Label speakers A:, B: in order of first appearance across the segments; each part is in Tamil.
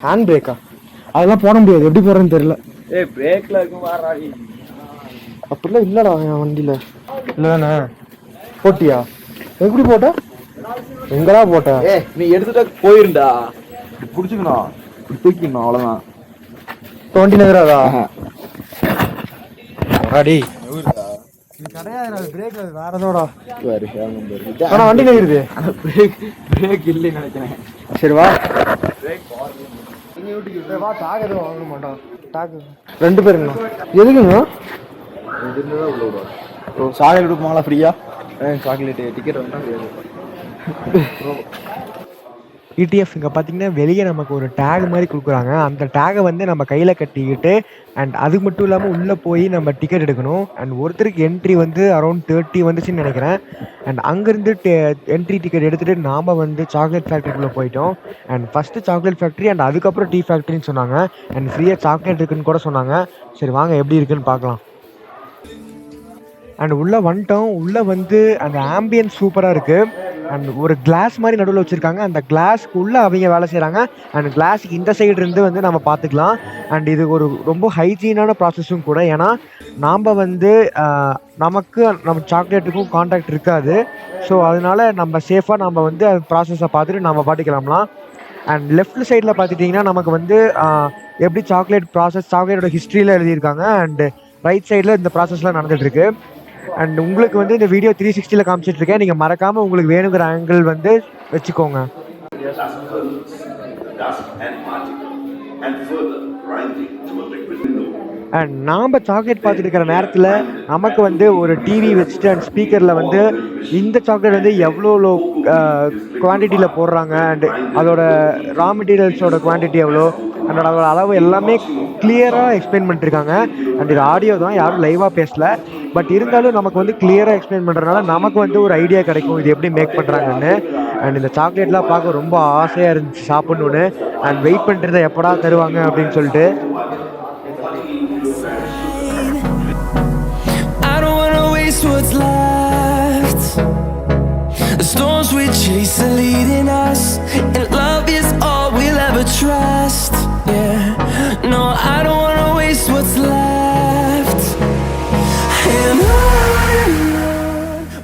A: ஹேண்ட் பிரேக்கா? அதெல்லாம் போட முடியாது, எப்படி போடுறேன்னு தெரியல.
B: பிரேக்ல இருக்கும் வாராடி.
A: அப்படிலாம் இல்லடா என் வண்டியில. இல்லதானே? போட்டியா? எப்படி போட்ட? எங்கடா போட்ட?
B: நீ எடுத்துட்டா போயிருண்டா. புடிச்சுக்கணும், தூக்கிக்கணும், அவ்வளவுதான்.
A: வண்டி நகராதா?
B: அடி
A: கிடையாது, பிரேக் வேற ஏதோடா.
B: ஆனா
A: வண்டி நகருது.
B: பிரேக் இல்லைன்னு நினைக்கிறேன்.
A: சரி வா. வா, டாக் எதுவும் வாங்க மாட்டோம். டாக் 2 பேருங்கண்ணா. எதுக்குங்க?
B: சாக்லேட் கொடுப்பாங்களா ஃப்ரீயா? சாக்லேட் டிக்கெட் வாங்கினா
A: ETF இங்கே பார்த்தீங்கன்னா வெளியே நமக்கு ஒரு டேக் மாதிரி கொடுக்குறாங்க. அந்த டேகை வந்து நம்ம கையில் கட்டிக்கிட்டு அண்ட் அது மட்டும் இல்லாமல் உள்ளே போய் நம்ம டிக்கெட் எடுக்கணும். அண்ட் ஒருத்தருக்கு என்ட்ரி வந்து அரௌண்ட் 30 வந்துச்சுன்னு நினைக்கிறேன். அண்ட் அங்கேருந்து என்ட்ரி டிக்கெட் எடுத்துகிட்டு நாம் வந்து சாக்லேட் ஃபேக்ட்ரிக்குள்ளே போயிட்டோம். And first chocolate factory and அதுக்கப்புறம் டீ ஃபேக்ட்ரின்னு சொன்னாங்க. அண்ட் ஃப்ரீயாக சாக்லேட் இருக்குன்னு கூட சொன்னாங்க. சரி வாங்க எப்படி இருக்குன்னு பார்க்கலாம். அண்ட் உள்ளே வந்துட்டோம். உள்ளே வந்து அந்த ஆம்பியன்ஸ் சூப்பராக இருக்குது. அண்ட் ஒரு கிளாஸ் மாதிரி நடுவில் வச்சுருக்காங்க. அந்த கிளாஸ்க்கு உள்ளே அவங்க வேலை செய்கிறாங்க. அண்ட் கிளாஸுக்கு இந்த சைடு இருந்து வந்து நம்ம பார்த்துக்கலாம். அண்ட் இது ஒரு ரொம்ப ஹைஜீனான ப்ராசஸும் கூட. ஏன்னா நாம் வந்து நமக்கு நம்ம சாக்லேட்டுக்கும் கான்டாக்ட் இருக்காது. ஸோ அதனால நம்ம சேஃபாக நம்ம வந்து அந்த ப்ராசஸை பார்த்துட்டு நம்ம பாட்டிக்கலாம்லாம். அண்ட் லெஃப்ட் சைடில் பார்த்துட்டிங்கன்னா நமக்கு வந்து எப்படி சாக்லேட் ப்ராசஸ், சாக்லேட்டோட ஹிஸ்ட்ரியில் எழுதியிருக்காங்க. அண்டு ரைட் சைடில் இந்த ப்ராசஸ்லாம் நடந்துகிட்ருக்கு. அண்ட் உங்களுக்கு வந்து இந்த வீடியோ 360ல் காமிச்சிட்ருக்கேன். நீங்கள் மறக்காமல் உங்களுக்கு வேணுங்கிற ஆங்கிள் வந்து வச்சுக்கோங்க. அண்ட் நாம் சாக்லேட் பார்த்துட்டு இருக்கிற நேரத்தில் நமக்கு வந்து ஒரு டிவி வச்சுட்டு அண்ட் ஸ்பீக்கரில் வந்து இந்த சாக்லேட் வந்து எவ்வளோ குவான்டிட்டியில் போடுறாங்க அண்டு அதோட ரா மெட்டீரியல்ஸோட குவான்டிட்டி எவ்வளோ, அதோட அளவு எல்லாமே கிளியராக எக்ஸ்பிளைன் பண்ணிட்டுருக்காங்க. அண்ட் இது ஆடியோ தான், யாரும் லைவாக பேசலை. பட் இருந்தாலும் நமக்கு வந்து கிளியராக எக்ஸ்பிளைன் பண்ணுறதுனால நமக்கு வந்து ஒரு ஐடியா கிடைக்கும் இது எப்படி மேக் பண்ணுறாங்கன்னு. அண்ட் இந்த சாக்லேட்லாம் பார்க்க ரொம்ப ஆசையாக இருந்துச்சு சாப்பிட்ணுன்னு. அண்ட் வெயிட் பண்ணுறதை எப்படா தருவாங்க அப்படின்னு சொல்லிட்டு. What's left, the storms we chase are leading us, and love is all we'll ever trust. Yeah, no, I don't wanna waste what's left, and on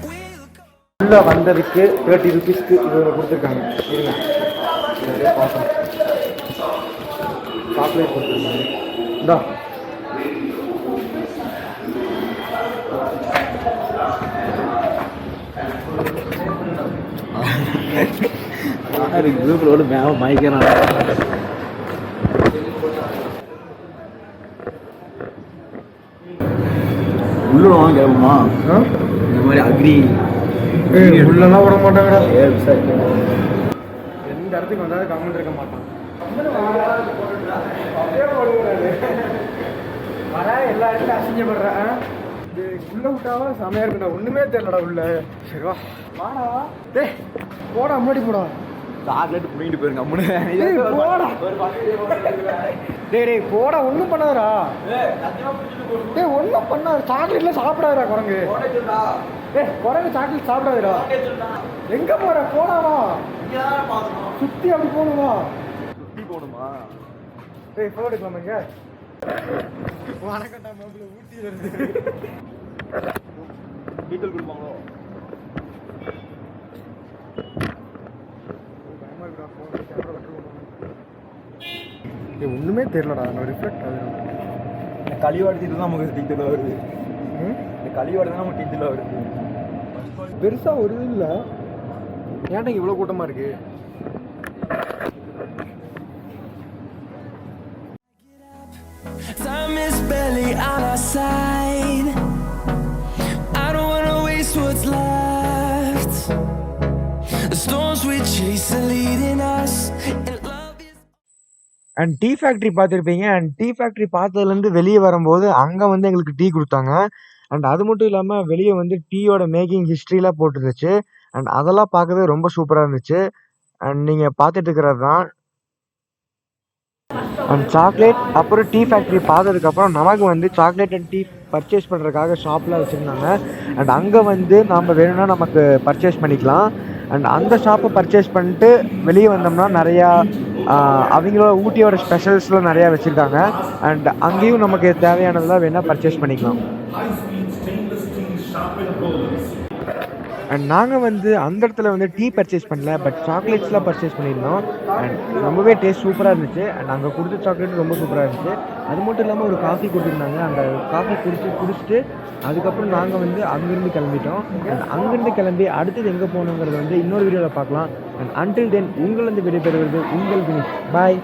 A: we'll go. உள்ள வந்ததுக்கு 30 rupeesக்கு இது கொடுத்துருக்காங்க. இருங்க பார்க்கலாம். சாக்லேட் கொடுத்துருக்காங்க. இந்தா
B: குரூப்லோட மயக்கிறான். உள்ள வாங்க கேட்போமா? இந்த மாதிரி அக்ரி உள்ளெல்லாம் விட மாட்டாங்கடா. எந்த இடத்துக்கு வந்தாலும் கம்மல் இருக்க மாட்டான். வர எல்லா இடத்துலையும் அசிங்கப்படுறேன். உள்ள விட்டாவா செமையா இருக்குடா, ஒண்ணுமே தெரியலடா உள்ள. சரி வா வாடா. டேய் போடா, முன்னாடி போடா. சாக்லேட் புடிங்கிட்டு போயிருங்க அம்முனு. போடா டேய் போடா, ஒன்றும் பண்ணாதடா. டேய் ஒன்றும் பண்ணாது, சாக்லேட்லாம் சாப்பிடாதுடா குரங்கு. குரங்கு சாக்லேட் சாப்பிடாதுடா. எங்க போற? போடாவா, சுத்தி அப்படி போகணுமா? சுத்தி போகணுமா? டேய் போட்டோ எடுக்கலாமா? இங்க வணக்கம்டா மாப்பிள்ள, ஊட்டியில இருந்து டீட்டெயில் கொடுப்பாங்களோ? ஒன்றுமே தெரியலடா, நான் ரிஃப்ளெக்ட் ஆகுது. இந்த கழிவாடுத்திட்டு தான் நமக்கு டீட்டெயிலாக வருது. இந்த கழிவாடு தான் நமக்கு டீட்டெயிலாக வருது. பெருசாக ஒரு இது இல்லை. ஏன்டா இவ்வளோ கூட்டமாக இருக்கு? Time is barely on our side. I don't wanna waste what's left. The storms we chase are leading us, and love is. And tea factory பார்த்துருப்பீங்க. அண்ட் டீ ஃபேக்ட்ரி பார்த்ததுலேருந்து வெளியே வரும்போது அங்கே வந்து எங்களுக்கு டீ கொடுத்தாங்க. அண்ட் அது மட்டும் இல்லாமல் வெளியே வந்து டீயோட மேக்கிங் ஹிஸ்ட்ரிலாம் போட்டுருந்துச்சு. அண்ட் அதெல்லாம் பார்க்கவே ரொம்ப சூப்பராக இருந்துச்சு. அண்ட் நீங்கள் பார்த்துட்டு இருக்கிறது தான் அண்ட் சாக்லேட். அப்புறம் டீ ஃபேக்ட்ரி பார்த்ததுக்கப்புறம் நமக்கு வந்து சாக்லேட் அண்ட் டீ
A: பர்ச்சேஸ் பண்ணுறதுக்காக ஷாப்லாம் வச்சுருந்தாங்க. அண்ட் அங்கே வந்து நாம் வேணும்னா நமக்கு பர்ச்சேஸ் பண்ணிக்கலாம். அண்ட் அந்த ஷாப்பை பர்ச்சேஸ் பண்ணிட்டு வெளியே வந்தோம்னா நிறையா அவங்களோட ஊட்டியோட ஸ்பெஷல்ஸ்லாம் நிறையா வச்சுருக்காங்க. அண்ட் அங்கேயும் நமக்கு தேவையானதெல்லாம் வேணால் பர்ச்சேஸ் பண்ணிக்கலாம். அண்ட் நாங்கள் வந்து அந்த இடத்துல வந்து டீ பர்ச்சேஸ் பண்ணல, பட் சாக்லேட்ஸ்லாம் பர்ச்சேஸ் பண்ணியிருந்தோம். அண்ட் ரொம்பவே டேஸ்ட் சூப்பராக இருந்துச்சு. அண்ட் அங்கே கொடுத்த சாக்லேட் ரொம்ப சூப்பராக இருந்துச்சு. அது மட்டும் இல்லாமல் ஒரு காஃபி கொடுத்துருந்தாங்க. அந்த காஃபி குடிச்சிட்டு அதுக்கப்புறம் நாங்கள் வந்து அங்கேருந்து கிளம்பிட்டோம். அண்ட் அங்கேருந்து கிளம்பி அடுத்தது எங்கே போகணுங்கிறது வந்து இன்னொரு வீடியோவில் பார்க்கலாம். அண்ட் அன்டில் தென் உங்களிருந்து விடைபெறுவது உங்கள் வினிஷ். பாய்.